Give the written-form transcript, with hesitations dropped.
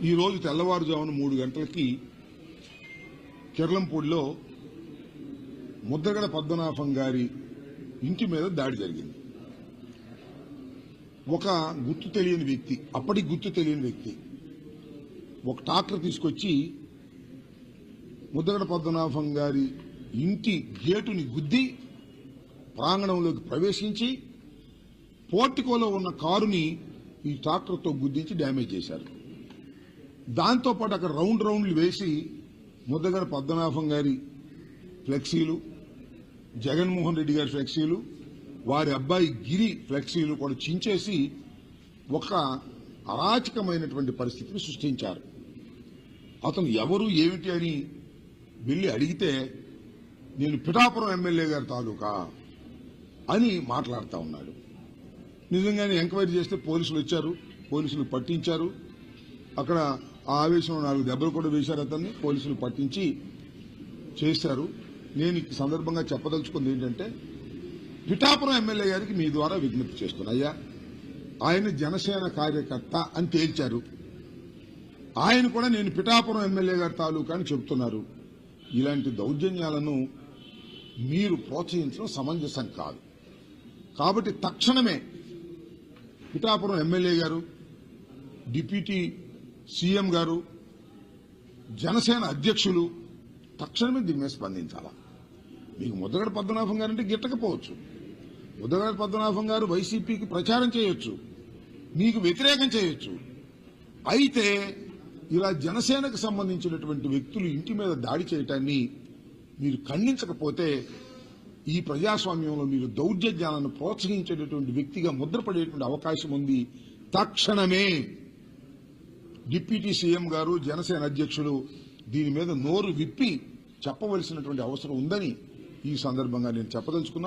ఈ రోజు తెల్లవారుజామున 3 గంటలకి కిర్లంపూడిలో ముద్రగడ పద్మనాభం గారి ఇంటి మీద దాడి జరిగింది. ఒక గుర్తు తెలియని వ్యక్తి, అప్పటికి గుర్తు తెలియని వ్యక్తి ఒక ట్రాక్టర్ తీసుకొచ్చి ముద్రగడ పద్మనాభం గారి ఇంటి గేటుని గుద్ది ప్రాంగణంలోకి ప్రవేశించి పోర్టికోలో ఉన్న కారుని ఈ ట్రాక్టర్తో గుద్దించి డ్యామేజ్ చేశారు. దాంతోపాటు అక్కడ రౌండ్లు వేసి ముద్రగడ పద్మనాభం గారి ఫ్లెక్సీలు, జగన్మోహన్ రెడ్డి గారి ఫ్లెక్సీలు, వారి అబ్బాయి గిరి ఫ్లెక్సీలు కూడా చించేసి ఒక అరాచకమైనటువంటి పరిస్థితిని సృష్టించారు. అతను ఎవరు ఏమిటి అని వెళ్లి అడిగితే నేను పిఠాపురం ఎమ్మెల్యే గారి తాలూకా అని మాట్లాడుతూ ఉన్నాడు. నిజంగానే ఎంక్వైరీ చేస్తే పోలీసులు వచ్చారు, పోలీసులు పట్టించారు. అక్కడ ఆ ఆవేశంలో 4 దెబ్బలు కూడా వేశారు అతన్ని, పోలీసులు పట్టించి చేశారు. నేను ఈ సందర్భంగా చెప్పదలుచుకుంది ఏంటంటే, పిఠాపురం ఎమ్మెల్యే గారికి మీ ద్వారా విజ్ఞప్తి చేస్తున్నా. అయ్యా, ఆయన జనసేన కార్యకర్త అని తేల్చారు. ఆయన కూడా నేను పిఠాపురం ఎమ్మెల్యే గారి తాలూకా అని చెబుతున్నారు. ఇలాంటి దౌర్జన్యాలను మీరు ప్రోత్సహించడం సమంజసం కాదు. కాబట్టి తక్షణమే పిఠాపురం ఎమ్మెల్యే గారు, డిప్యూటీ సీఎం గారు, జనసేన అధ్యక్షులు తక్షణమే దీని మీద స్పందించాలా. మీకు ముద్రగడ పద్మనాభం గారంటే గిట్టకపోవచ్చు, ముద్రగడ పద్మనాభం గారు వైసీపీకి ప్రచారం చేయొచ్చు, మీకు వ్యతిరేకం చేయొచ్చు. అయితే ఇలా జనసేనకు సంబంధించినటువంటి వ్యక్తులు ఇంటి మీద దాడి చేయటాన్ని మీరు ఖండించకపోతే ఈ ప్రజాస్వామ్యంలో మీరు దౌర్జన్యాలను ప్రోత్సహించేటటువంటి వ్యక్తిగా ముద్రపడేటువంటి అవకాశం ఉంది. తక్షణమే డిప్యూటీ సీఎం గారు, జనసేన అధ్యక్షులు దీని మీద నోరు విప్పి చెప్పవలసినటువంటి అవసరం ఉందని ఈ సందర్భంగా నేను చెప్పదలుచుకున్నాను.